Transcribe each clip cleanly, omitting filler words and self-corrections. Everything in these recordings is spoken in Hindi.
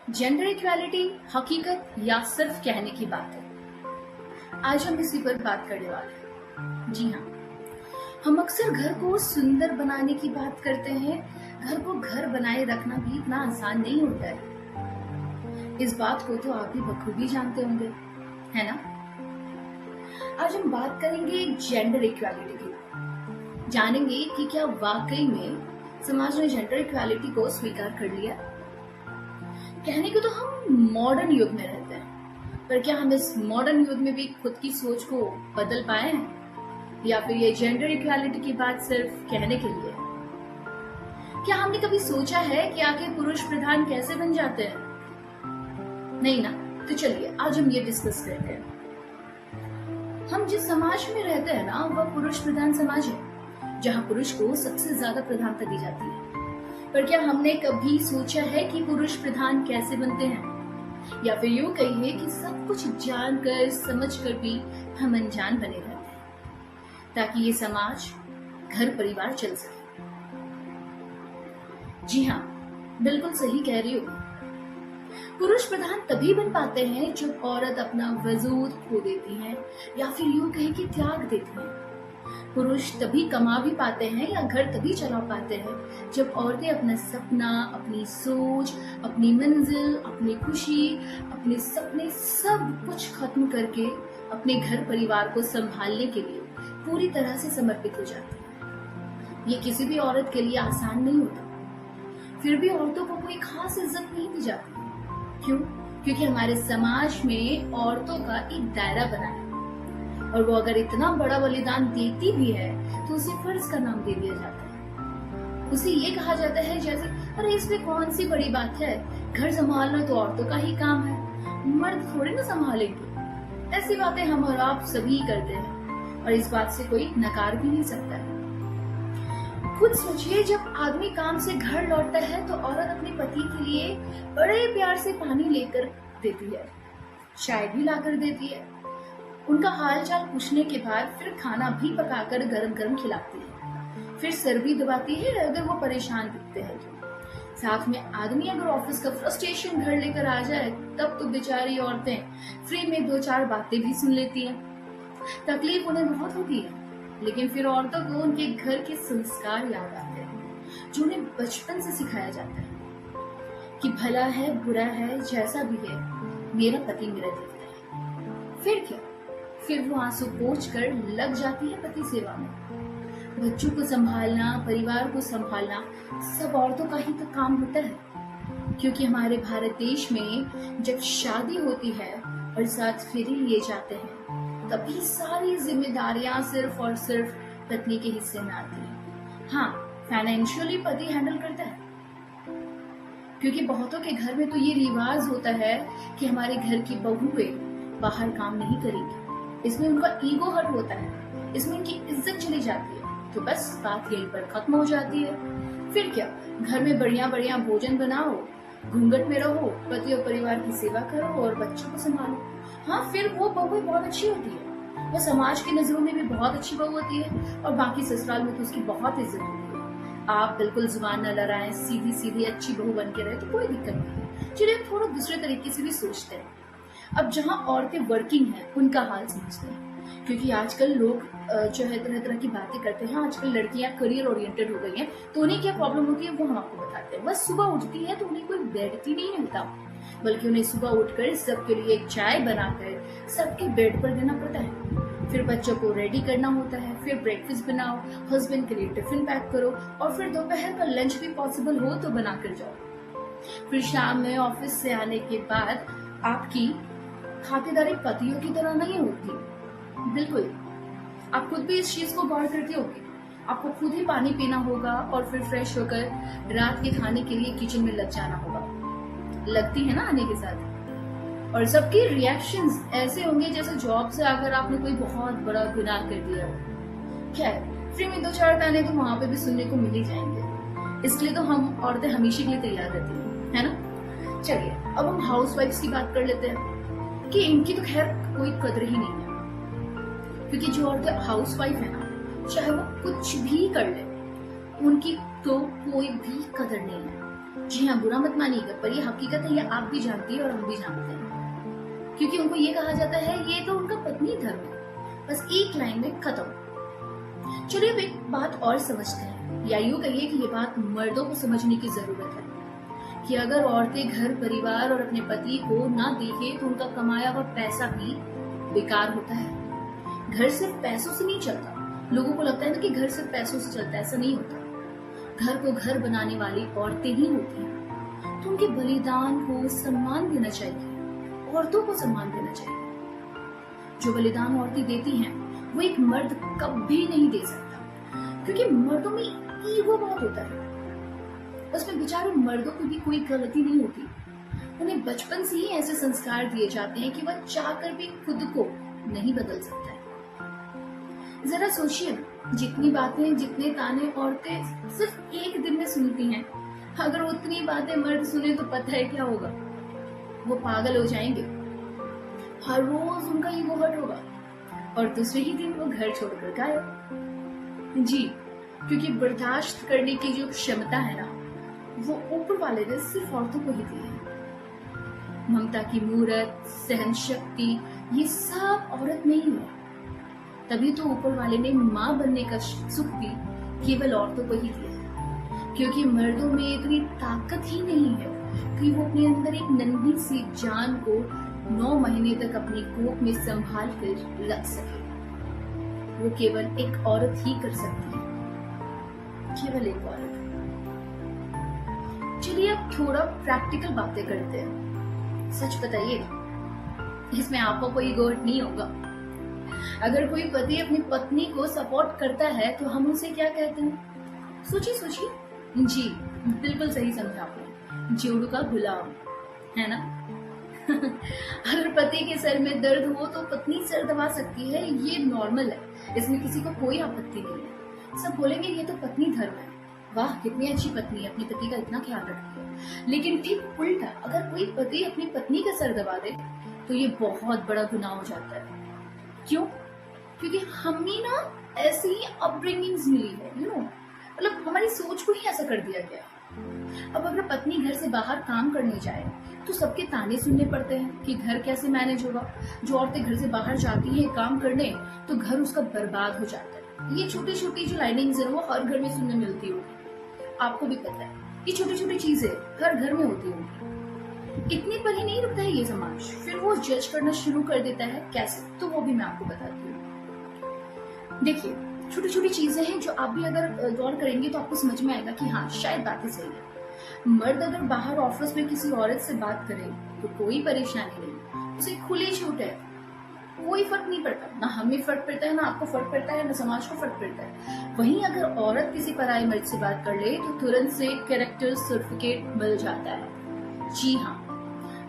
जेंडर इक्वालिटी हकीकत या सिर्फ कहने की बात है। आज हम इसी पर बात करने वाले हैं। जी हाँ, हम अक्सर घर को सुंदर बनाने की बात करते हैं। घर को घर बनाए रखना भी इतना आसान नहीं होता है। इस बात को तो आप भी बखूबी जानते होंगे, है ना? आज हम बात करेंगे जेंडर इक्वालिटी की। जानेंगे कि क्या वाकई में समाज ने जेंडर इक्वालिटी को स्वीकार कर लिया। कहने को तो हम मॉडर्न युग में रहते हैं, पर क्या हम इस मॉडर्न युग में भी खुद की सोच को बदल पाए हैं, या फिर ये जेंडर इक्वालिटी की बात सिर्फ कहने के लिए है? क्या हमने कभी सोचा है कि आखिर पुरुष प्रधान कैसे बन जाते हैं? नहीं ना? तो चलिए आज हम ये डिस्कस करते हैं। हम जिस समाज में रहते हैं ना, वह पुरुष प्रधान समाज है, जहाँ पुरुष को सबसे ज्यादा प्रधानता दी जाती है। पर क्या हमने कभी सोचा है कि पुरुष प्रधान कैसे बनते हैं? या फिर यूं कहिए कि सब कुछ जानकर समझकर भी हम अनजान बने रहते हैं, ताकि ये समाज घर परिवार चल सके। जी हाँ, बिल्कुल सही कह रही हो। पुरुष प्रधान तभी बन पाते हैं जब औरत अपना वजूद खो देती है, या फिर यूं कहे कि त्याग देती है। पुरुष तभी कमा भी पाते हैं या घर तभी चला पाते हैं जब औरतें अपना सपना, अपनी सोच, अपनी मंजिल, अपनी खुशी, अपने सपने सब कुछ खत्म करके अपने घर परिवार को संभालने के लिए पूरी तरह से समर्पित हो जाती है। ये किसी भी औरत के लिए आसान नहीं होता। फिर भी औरतों को कोई खास इज्जत नहीं दी जाती। क्यों? क्योंकि हमारे समाज में औरतों का एक दायरा बना है, और वो अगर इतना बड़ा बलिदान देती भी है तो उसे फर्ज का नाम दे दिया जाता है। उसे ये कहा जाता है जैसे अरे इसमें कौन सी बड़ी बात है, घर संभालना तो औरतों का ही काम है, मर्द थोड़े ना संभालेंगे। ऐसी बातें हम और आप सभी करते हैं, और इस बात से कोई नकार भी नहीं सकता है। खुद सोचिए, जब आदमी काम से घर लौटता है तो औरत अपने पति के लिए बड़े प्यार से पानी लेकर देती है, चाय भी लाकर देती है, उनका हाल चाल पूछने के बाद फिर खाना भी पकाकर गरम गरम खिलाती है, फिर सर भी दबाती है अगर वो परेशान दिखते हैं तो। साथ में आदमी अगर ऑफिस का फ्रस्ट्रेशन घर लेकर आ जाए तब तो बेचारी औरतें फ्री में 2-4 बातें भी सुन लेती हैं। तकलीफ उन्हें बहुत होती है, लेकिन फिर औरतों को उनके घर के संस्कार याद आते हैं जो उन्हें बचपन से सिखाया जाता है कि भला है बुरा है जैसा भी है, मेरा पति मेरा देखता है। फिर क्या? फिर वो आंसू पोंछ कर लग जाती है पति सेवा में। बच्चों को संभालना, परिवार को संभालना सब औरतों का ही तो काम होता है, क्योंकि हमारे भारत देश में जब शादी होती है और साथ फेरे लिए जाते हैं, तभी सारी जिम्मेदारियां सिर्फ और सिर्फ पत्नी के हिस्से में आती है। हाँ, फाइनेंशियली पति हैंडल करता है, क्योंकि बहुतों के घर में तो ये रिवाज होता है कि हमारे घर की बहुएं बाहर काम नहीं करेगी। इसमें उनका ईगो हर्ट होता है, इसमें उनकी इज्जत चली जाती है। तो बस बात यहीं पर खत्म हो जाती है। फिर क्या? घर में बढ़िया बढ़िया भोजन बनाओ, घूंघट में रहो, पति और परिवार की सेवा करो और बच्चों को संभालो। हाँ, फिर वो बहू बहुत अच्छी होती है, वो समाज की नजरों में भी बहुत अच्छी बहू होती है, और बाकी ससुराल में तो उसकी बहुत इज्जत होती है। आप बिल्कुल जुबान न लड़ाएं, सीधी सीधी अच्छी बहू बन के रहे तो कोई दिक्कत नहीं है। चलिए थोड़ा दूसरे तरीके से भी सोचते हैं। अब जहाँ औरतें वर्किंग हैं उनका हाल समझते हैं, क्योंकि आजकल लोग जो है तरह तरह की बातें करते हैं। आजकल लड़कियां करियर ओरिएंटेड हो गई हैं, तो उन्हें क्या प्रॉब्लम होती है वो हम आपको बताते हैं। बस सुबह उठती है तो उन्हें कोई बेड की नहीं मिलता, बल्कि उन्हें सुबह उठकर सबके लिए एक चाय बनाकर सबके बेड पर देना पड़ता है। फिर बच्चों को रेडी करना होता है, फिर ब्रेकफास्ट बनाओ, हस्बैंड के लिए टिफिन पैक करो, और फिर दोपहर का लंच भी पॉसिबल हो तो बना कर जाओ। फिर शाम में ऑफिस से आने के बाद आपकी खातिरदारी पतियों की तरह नहीं होती। बिल्कुल, आप खुद भी इस चीज को गौर करते होंगे। आपको खुद ही पानी पीना होगा और फिर फ्रेश होकर रात के खाने के लिए किचन में लग जाना होगा। लगती है ना आने के साथ। और सबके रिएक्शंस ऐसे होंगे जैसे जॉब से आकर आपने कोई बहुत बड़ा गुनाह कर दिया हो। खैर, फ्री में 2-4 ताने तो वहां पे भी सुनने को मिल ही जाएंगे, इसलिए तो हम औरतें हमेशा के लिए तैयार रहती है ना? चलिए अब हम हाउसवाइफ्स की बात कर लेते हैं कि इनकी तो खैर कोई कदर ही नहीं है, क्योंकि जो औरतें हाउसवाइफ है ना, चाहे वो कुछ भी कर ले, उनकी तो कोई भी कदर नहीं है। जी हाँ, बुरा मत मानिएगा, पर ये हकीकत है, ये आप भी जानती है और हम भी जानते हैं। क्योंकि उनको ये कहा जाता है ये तो उनका पत्नी धर्म है, बस एक लाइन में खत्म। चलिए अब एक बात और समझते हैं, या यूं कहिए कि ये बात मर्दों को समझने की जरूरत है कि अगर औरतें घर परिवार और अपने पति को ना देखे तो उनका कमाया हुआ पैसा भी बेकार होता है। घर सिर्फ पैसों से नहीं चलता। लोगों को लगता है ना कि घर सिर्फ पैसों से चलता है, ऐसा नहीं होता। घर को घर बनाने वाली औरतें ही होती हैं, तो उनके बलिदान को सम्मान देना चाहिए, औरतों को सम्मान देना चाहिए। जो बलिदान औरतें देती हैं वो एक मर्द कभी नहीं दे सकता, क्योंकि मर्दों में ईगो बहुत होता है। उसमें बेचारे मर्दों की भी कोई गलती नहीं होती। उन्हें बचपन से ही ऐसे संस्कार दिए जाते हैं कि वह चाहकर भी खुद को नहीं बदल सकता है। जरा सोचिए, जितनी बातें जितने ताने औरतें सिर्फ एक दिन में सुनती हैं, अगर उतनी बातें मर्द सुने तो पता है क्या होगा। वो पागल हो जाएंगे। हर रोज उनका ईगो हर्ट होगा और दूसरे ही दिन वो घर छोड़कर गायब। जी, क्योंकि बर्दाश्त करने की जो क्षमता है ना, वो ऊपर वाले ने सिर्फ औरतों को ही दी है। ममता की मूरत, सहन शक्ति, ये सब औरत में ही है। तभी तो ऊपर वाले ने माँ बनने का सुख भी केवल औरतों को ही दिया है, क्योंकि मर्दों में इतनी ताकत ही नहीं है कि वो अपने अंदर एक नन्ही सी जान को 9 महीने तक अपनी कोख में संभाल कर रख सके। वो केवल एक औरत ही कर सकती है, केवल एक औरत। चलिए अब थोड़ा प्रैक्टिकल बातें करते हैं। सच बताइए, इसमें आपको कोई गोट नहीं होगा। अगर कोई पति अपनी पत्नी को सपोर्ट करता है तो हम उसे क्या कहते हैं? सोचिए सोचिए। जी, बिल्कुल सही समझा आपने, जोड़ू का गुलाम, है ना? अगर पति के सर में दर्द हो तो पत्नी सर दबा सकती है, ये नॉर्मल है, इसमें किसी को कोई आपत्ति नहीं है। सब बोलेंगे ये तो पत्नी धर्म है, वाह कितनी अच्छी पत्नी है, अपनी पति का इतना ख्याल रखती है। लेकिन ठीक उल्टा, अगर कोई पति अपनी पत्नी का सर दबा दे तो ये बहुत बड़ा गुनाह हो जाता है। क्यों? क्योंकि हमें ना ऐसी ही अपब्रिंगिंग्स मिली है, मतलब हमारी सोच को ही ऐसा कर दिया गया। अब अगर पत्नी घर से बाहर काम करने जाए तो सबके ताने सुनने पड़ते हैं कि घर कैसे मैनेज होगा। जो औरतें घर से बाहर जाती हैं काम करने तो घर उसका बर्बाद हो जाता है। ये छोटी छोटी जो लाइनिंग्स है वो हर घर में सुनने मिलती होगी, आपको भी पता है। ये छोटी छोटी चीजें हर घर में होती होंगी। इतने पर ही नहीं रुकता है ये समाज, फिर वो जज करना शुरू कर देता है। कैसे? तो वो भी मैं आपको बताती हूँ। देखिए, छोटी छोटी चीजें हैं जो आप भी अगर गौर करेंगे तो आपको समझ में आएगा कि हाँ शायद बातें सही है। मर्द अगर बाहर ऑफिस में किसी औरत से बात करे तो कोई परेशानी नहीं, उसे खुली छूट है, कोई फर्क नहीं पड़ता। ना हमें फर्क पड़ता है, ना आपको फर्क पड़ता है, ना समाज को फर्क पड़ता है। वहीं अगर औरत किसी पराये मर्द से बात कर ले तो तुरंत से कैरेक्टर सर्टिफिकेट मिल जाता है। जी हाँ,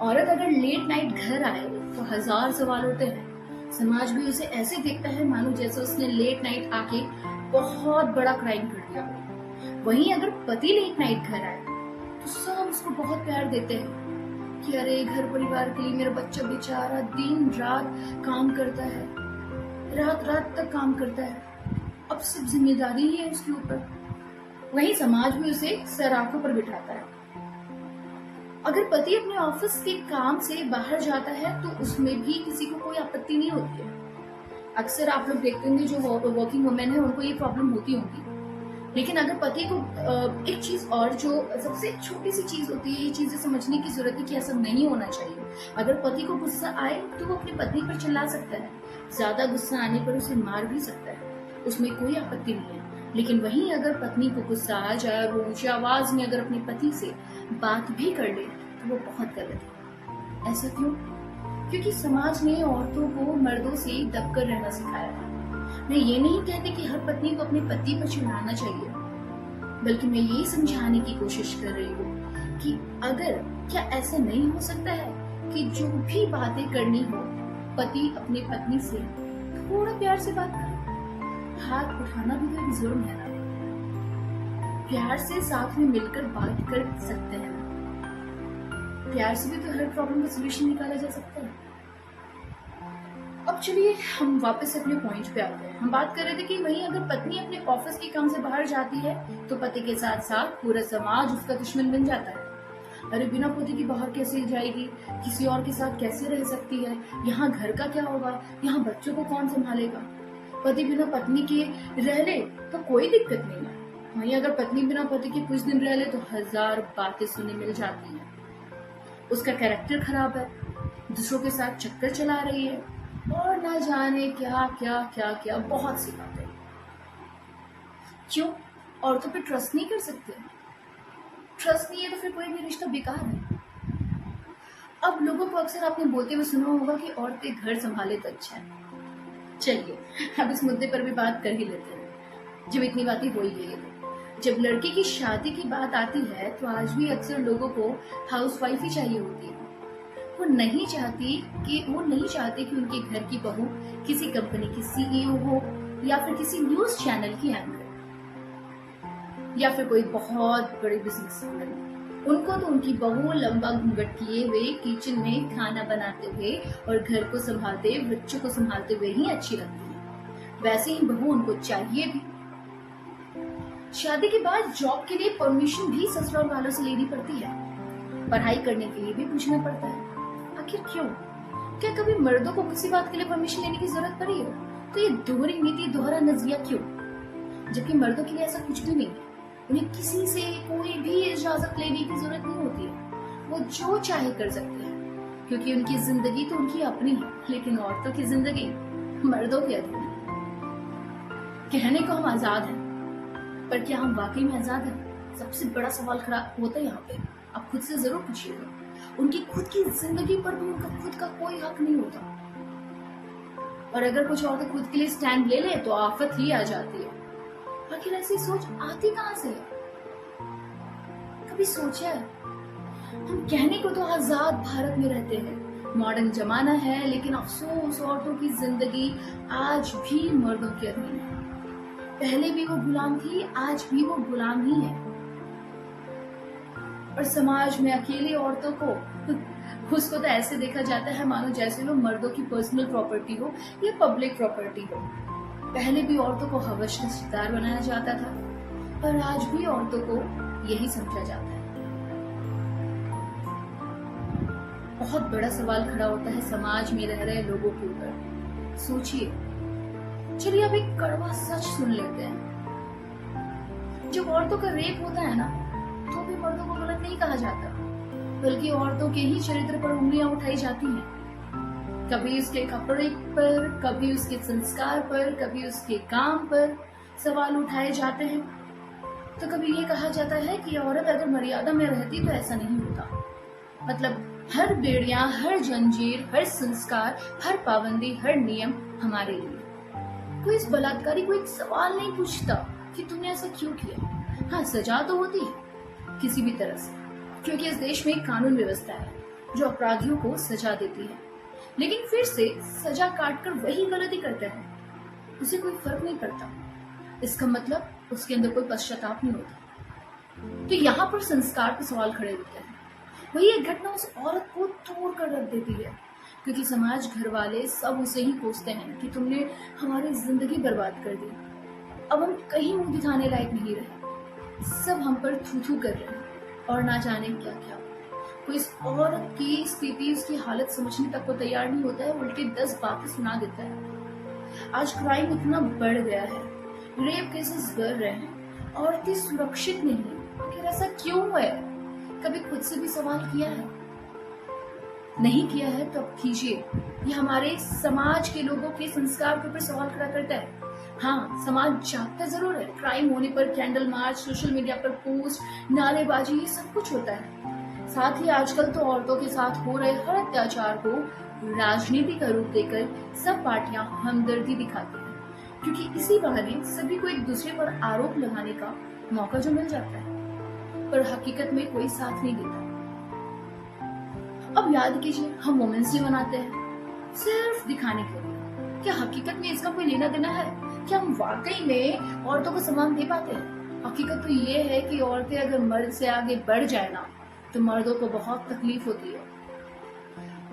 औरत अगर लेट नाइट घर आए तो 1000 सवाल होते हैं। समाज भी उसे ऐसे देखता है मानो जैसे उसने लेट नाइट आके बहुत बड़ा क्राइम कर दिया हो। वहीं अगर पति लेट नाइट घर आए तो सब उसको बहुत प्यार देते हैं कि अरे घर परिवार के लिए मेरा बच्चा बेचारा दिन रात काम करता है, रात रात तक काम करता है, अब सब जिम्मेदारी ही है उसके ऊपर। वहीं समाज भी उसे सर आंखों पर बिठाता है। अगर पति अपने ऑफिस के काम से बाहर जाता है तो उसमें भी किसी को कोई आपत्ति नहीं होती है। अक्सर आप लोग देखते होंगे जो वर्किंग वुमेन है उनको ये प्रॉब्लम होती होगी। लेकिन अगर पति को एक चीज और जो सबसे छोटी सी चीज होती है, ये चीजें समझने की जरूरत है कि ऐसा नहीं होना चाहिए। अगर पति को गुस्सा आए तो वो अपनी पत्नी पर चिल्ला सकता है, ज्यादा गुस्सा आने पर उसे मार भी सकता है, उसमें कोई आपत्ति नहीं है। लेकिन वहीं अगर पत्नी को गुस्सा आ जाए और वो ऊंची आवाज में अगर अपने पति से बात भी कर ले तो वो बहुत गलत है। ऐसा क्यों? क्योंकि समाज ने औरतों को मर्दों से दबकर रहना सिखाया है। मैं ये नहीं कहती कि हर पत्नी को अपने पति पर चिल्लाना चाहिए, बल्कि मैं यही समझाने की कोशिश कर रही हूँ कि अगर क्या ऐसा नहीं हो सकता है कि जो भी बातें करनी हो पति अपने पत्नी से थोड़ा प्यार से बात करे। हाथ उठाना भी तो एक जुर्म है ना। प्यार से साथ में मिलकर बात कर सकते हैं ना। प्यार से भी तो हर प्रॉब्लम का सलूशन निकाला जा सकता है। अब चलिए हम वापस अपने पॉइंट पे आते हैं। हम बात कर रहे थे कि वहीं अगर पत्नी अपने ऑफिस के काम से बाहर जाती है तो पति के साथ साथ पूरा समाज उसका दुश्मन बन जाता है। अरे बिना पति की बाहर कैसे जाएगी, किसी और के साथ कैसे रह सकती है, यहाँ घर का क्या होगा, यहाँ बच्चों को कौन संभालेगा। पति बिना पत्नी के रह ले तो कोई दिक्कत नहीं है, वहीं अगर पत्नी बिना पति के कुछ दिन रह ले तो 1000 बातें सुनने मिल जाती हैं। उसका कैरेक्टर खराब है, दूसरों के साथ चक्कर चला रही है और ना जाने क्या क्या क्या क्या, बहुत सी बातें। क्यों? औरतों पे ट्रस्ट नहीं कर सकते? ट्रस्ट नहीं है तो फिर कोई भी रिश्ता बेकार है। अब लोगों को अक्सर आपने बोलते हुए सुना होगा कि औरतें घर संभाले तो अच्छा है। चलिए अब इस मुद्दे पर भी बात कर ही लेते हैं, जब इतनी बातें हो ही गई है। जब लड़की की शादी की बात आती है तो आज भी अक्सर लोगों को हाउसवाइफ ही चाहिए होती है। वो नहीं चाहती कि उनके घर की बहू किसी कंपनी की सीईओ हो या फिर किसी न्यूज चैनल की एंकर या फिर कोई बहुत बड़े बिजनेसमैन। उनको तो उनकी बहू लंबा घूंघट किए हुए किचन में खाना बनाते हुए और घर को संभालते, बच्चों को संभालते हुए ही अच्छी लगती है। वैसे ही बहू उनको चाहिए भी। शादी के बाद जॉब के लिए परमिशन भी ससुराल वालों से लेनी पड़ती है, पढ़ाई करने के लिए भी पूछना पड़ता है। आखिर क्यों? क्या कभी मर्दों को किसी बात के लिए परमिशन लेने की जरूरत पड़ी हो? तो ये दोहरी नीति, दोहरा नजरिया क्यों? जबकि मर्दों के लिए ऐसा कुछ भी नहीं है, उन्हें किसी से कोई भी इजाजत लेने की जरूरत नहीं होती है। वो जो चाहे कर सकते हैं, क्योंकि उनकी जिंदगी तो उनकी अपनी है, लेकिन औरतों की जिंदगी मर्दों की अधूरी है। कहने को हम आजाद हैं, पर क्या हम वाकई में आजाद हैं? सबसे बड़ा सवाल खड़ा होता है यहाँ पे। आप खुद से जरूर पूछिएगा, उनकी खुद की जिंदगी पर भी उनका खुद का कोई हक नहीं होता। और अगर कुछ औरतें खुद के लिए स्टैंड ले ले तो आफत ही आ जाती है। आखिर ऐसी सोच आती कहाँ से है? कभी सोचा है? हम कहने को तो आजाद भारत में रहते हैं, मॉडर्न जमाना है, लेकिन अफसोस औरतों की जिंदगी आज भी मर्दों के अधीन है। पहले भी वो गुलाम थी, आज भी वो गुलाम ही है। और समाज में अकेली औरतों को उसको तो ऐसे देखा जाता है मानो जैसे वो मर्दों की पर्सनल प्रॉपर्टी हो या पब्लिक प्रॉपर्टी हो। पहले भी औरतों को हवस का शिकार बनाया जाता था और आज भी औरतों को यही समझा जाता है। बहुत बड़ा सवाल खड़ा होता है समाज में रह रहे लोगों के ऊपर। सोचिए, चलिए अब एक कड़वा सच सुन लेते हैं। जब औरतों का रेप होता है ना, तो भी मर्दों को गलत नहीं कहा जाता, बल्कि औरतों के ही चरित्र पर उंगलियां उठाई जाती हैं। कभी उसके कपड़े पर, कभी उसके संस्कार पर, कभी उसके काम पर सवाल उठाए जाते हैं। तो कभी ये कहा जाता है कि औरत अगर मर्यादा में रहती तो ऐसा नहीं होता। मतलब हर बेड़ियां, हर जंजीर, हर संस्कार, हर पाबंदी, हर नियम हमारे लिए। कोई इस बलात्कारी को एक सवाल नहीं पूछता कि तुमने ऐसा क्यों किया। हाँ, सजा तो होती है किसी भी तरह से, क्योंकि इस देश में एक कानून व्यवस्था है जो अपराधियों को सजा देती है, लेकिन फिर से सजा काटकर वही गलती करता है, उसे कोई फर्क नहीं पड़ता। इसका मतलब उसके अंदर कोई पश्चाताप नहीं होता। तो यहाँ पर संस्कार पे सवाल खड़े होते हैं। वही एक घटना उस औरत को तोड़ कर रख देती है, क्योंकि समाज, घर वाले सब उसे ही कोसते हैं कि तुमने हमारी जिंदगी बर्बाद कर दी। अब हम कहीं मुंह दिखाने लायक नहीं रहे, सब हम पर थू थू कर रहे हैं और ना जाने क्या क्या। कोई इस औरत की स्थिति, उसकी हालत समझने तक को तैयार नहीं होता है, उल्टी 10 बातें सुना देता है। आज क्राइम इतना बढ़ गया है, रेप केसेस बढ़ रहे हैं, औरतें सुरक्षित नहीं है। आखिर ऐसा क्यों है? कभी खुद से भी सवाल किया है? नहीं किया है तो अब कीजिए। ये हमारे समाज के लोगों के संस्कार के ऊपर सवाल खड़ा करता है। हाँ, समाज जागता जरूर है। क्राइम होने पर कैंडल मार्च, सोशल मीडिया पर पोस्ट, नारेबाजी, ये सब कुछ होता है। साथ ही आजकल तो औरतों के साथ हो रहे हर अत्याचार को राजनीति का रूप देकर सब पार्टियां हमदर्दी दिखाती हैं, क्योंकि इसी बहाने सभी को एक दूसरे पर आरोप लगाने का मौका जो मिल जाता है, पर हकीकत में कोई साथ नहीं देता। अब याद कीजिए, हम वुमेन्स डे मनाते हैं सिर्फ दिखाने के लिए। क्या हकीकत में इसका कोई लेना देना है? क्या हम वाकई में औरतों को सम्मान दे पाते हैं? हकीकत तो ये है कि औरतें अगर मर्द से आगे बढ़ जाए ना, तो मर्दों को बहुत तकलीफ होती है।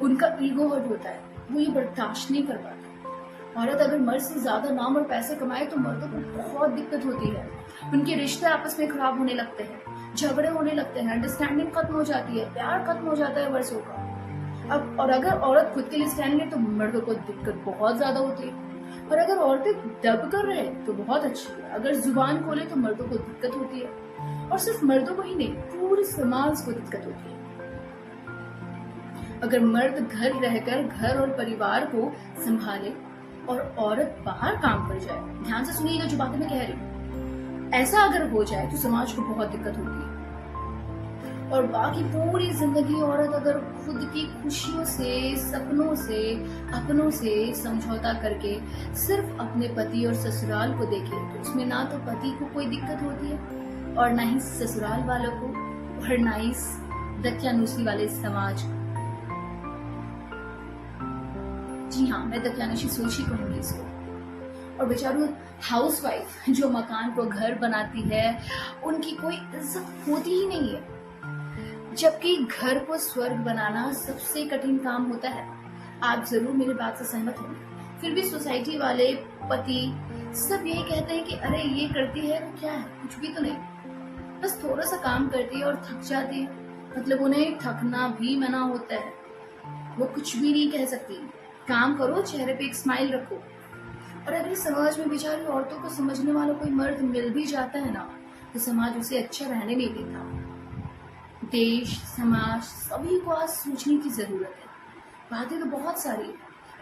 उनका ईगो हर्ट होता है, वो ये बर्दाश्त नहीं कर पाते। औरत अगर मर्द से ज्यादा नाम और पैसे कमाए तो मर्दों को बहुत दिक्कत होती है। उनके रिश्ते आपस में खराब होने लगते हैं। झगड़े होने लगते हैं, अंडरस्टैंडिंग खत्म हो जाती है, प्यार खत्म हो जाता है वर्षों का। अब और अगर औरत खुद के लिए स्टैंड ले तो मर्दों को दिक्कत बहुत ज्यादा होती है, और अगर औरतें दब कर रहे तो बहुत अच्छी है, अगर जुबान खोले तो मर्दों को दिक्कत होती है, और सिर्फ मर्दों को ही नहीं पूरे समाज को दिक्कत होती है। अगर मर्द घर रहकर घर और परिवार को संभाले और औरत बाहर काम कर जाए, ध्यान से सुनिएगा जो बातें मैं कह रही हूँ, ऐसा अगर हो जाए तो समाज को बहुत दिक्कत होती है। और बाकी पूरी जिंदगी औरत अगर खुद की खुशियों से, सपनों से, अपनों से समझौता करके सिर्फ अपने पति और ससुराल को देखे तो उसमें ना तो पति को कोई दिक्कत होती है और ना ही ससुराल वालों को और ना ही दकियानुसी वाले समाज को। जी हाँ, मैं दकियानुसी सोच ही कहूंगी इसको। और बेचारू हाउसवाइफ जो मकान को घर बनाती है उनकी कोई इज्जत होती ही नहीं है, जबकि घर को स्वर्ग बनाना सबसे कठिन काम होता है। आप जरूर मेरी बात से सहमत होंगे। फिर भी सोसाइटी वाले, पति सब यही कहते हैं कि अरे ये करती है क्या है, कुछ भी तो नहीं, बस थोड़ा सा काम करती है और थक जाती है, मतलब उन्हें थकना भी मना होता है। वो कुछ भी नहीं कह सकती, काम करो, चेहरे पे एक स्माइल रखो। और अगर समाज में बेचारी औरतों को समझने वाला कोई मर्द मिल भी जाता है ना तो समाज उसे अच्छा रहने नहीं देता। देश, समाज सभी को आज सोचने की जरूरत है। बातें तो बहुत सारी है,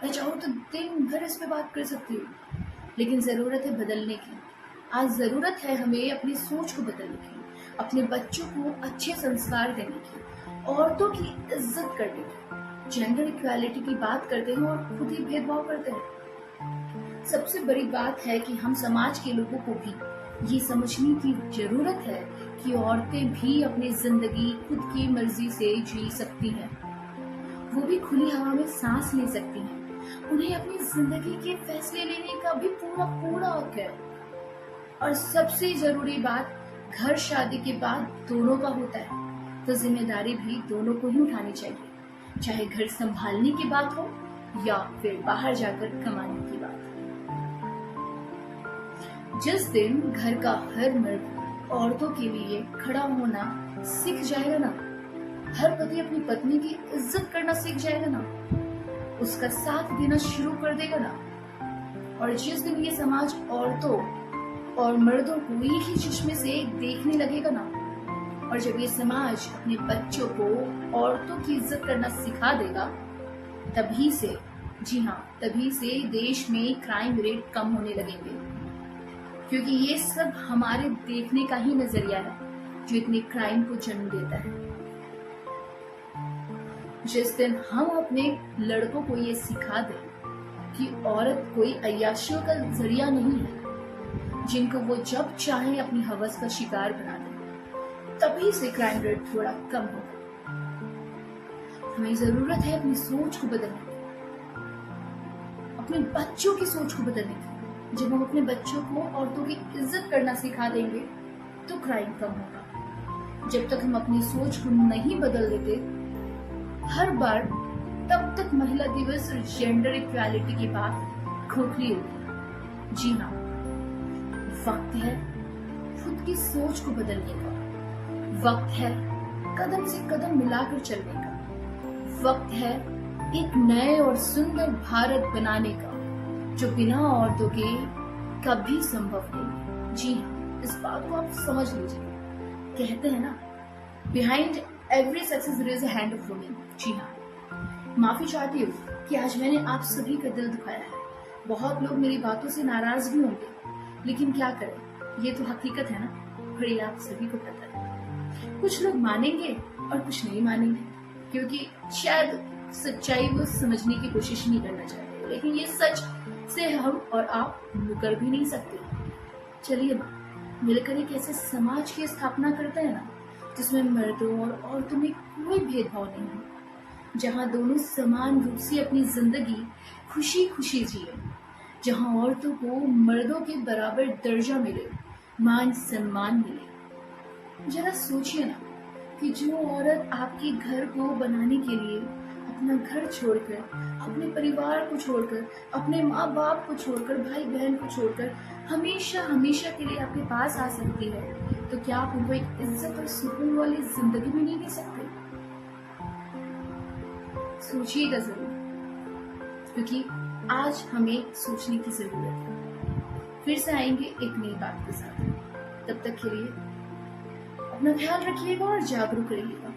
मैं चाहूँ तो दिन भर इस पे बात कर सकती हूँ, लेकिन जरूरत है बदलने की। आज जरूरत है हमें अपनी सोच को बदलने की, अपने बच्चों को अच्छे संस्कार देने की, औरतों की इज्जत करने की। जेंडर इक्वालिटी की बात करते हैं और खुद ही भेदभाव करते हैं। सबसे बड़ी बात है कि हम समाज के लोगों को भी ये समझने की जरूरत है कि औरतें भी अपनी जिंदगी खुद की मर्जी से जी सकती हैं। वो भी खुली हवा में सांस ले सकती हैं। उन्हें अपनी जिंदगी के फैसले लेने का भी पूरा पूरा हक है। और सबसे जरूरी बात, घर शादी के बाद दोनों का होता है, तो जिम्मेदारी भी दोनों को ही उठानी चाहिए, चाहे घर संभालने की बात हो या फिर बाहर जाकर कमाने की बात। जिस दिन घर का हर मर्द औरतों के लिए खड़ा होना सीख जाएगा ना, हर पति अपनी पत्नी की इज्जत करना सीख जाएगा ना, उसका साथ देना शुरू कर देगा ना, और जिस दिन ये समाज औरतों और मर्दों को एक ही चश्मे से देखने लगेगा ना, और जब ये समाज अपने बच्चों को औरतों की इज्जत करना सिखा देगा, तभी से, जी हाँ, तभी से देश में क्राइम रेट कम होने लगेंगे। क्योंकि ये सब हमारे देखने का ही नजरिया है जो इतने क्राइम को जन्म देता है। जिस दिन हम अपने लड़कों को ये सिखा दें कि औरत कोई अय्याशियों का जरिया नहीं है जिनको वो जब चाहे अपनी हवस का शिकार बना दे, तभी से क्राइम रेट थोड़ा कम होगा। हमें जरूरत है अपनी सोच को बदलने की, अपने बच्चों की सोच को बदलने की। जब हम अपने बच्चों को औरतों की इज्जत करना सिखा देंगे तो क्राइम कम होगा। जब तक हम अपनी सोच को नहीं बदल देते हर बार, तब तक महिला दिवस और जेंडर इक्वालिटी की बात खोखली होगी। जी हाँ, वक्त है खुद की सोच को बदलने का, वक्त है कदम से कदम मिलाकर चलने का, वक्त है एक नए और सुंदर भारत बनाने का जो बिना औरतों के कभी संभव नहीं। जी हाँ, इस बात को आप समझ लीजिए। कहते हैं ना, behind every success there is a hand of woman. जी हाँ, माफी चाहती हूँ कि आज मैंने आप सभी का दिल दुखाया है। बहुत लोग मेरी बातों से नाराज भी होंगे, लेकिन क्या करें, ये तो हकीकत है ना, और ये आप सभी को पता है। कुछ लोग मानेंगे और कुछ नहीं मानेंगे, क्योंकि शायद सच्चाई वो समझने की कोशिश नहीं करना चाहते, लेकिन ये सच से हम और आप मुकर भी नहीं सकते। चलिए ना, मिलकर एक ऐसे समाज की स्थापना करते हैं ना जिसमें मर्दों और औरतों में कोई भेदभाव नहीं है, जहाँ दोनों समान रूप से अपनी जिंदगी खुशी खुशी जिए, जहाँ औरतों को मर्दों के बराबर दर्जा मिले, मान सम्मान मिले। जरा सोचिए ना कि जो औरत आपके घर को बनाने के लिए अपना घर छोड़कर, अपने परिवार को छोड़कर, अपने माँ बाप को छोड़कर, भाई बहन को छोड़कर हमेशा हमेशा के लिए आपके पास आ सकती है, तो क्या आप उनको एक इज्जत और सुकून वाली जिंदगी भी नहीं दे सकते? सोचिएगा जरूर, क्योंकि आज हमें सोचने की जरूरत है। फिर से आएंगे एक नई बात के साथ। तब तक के लिए अपना ख्याल रखिएगा और जागरूक रहिएगा।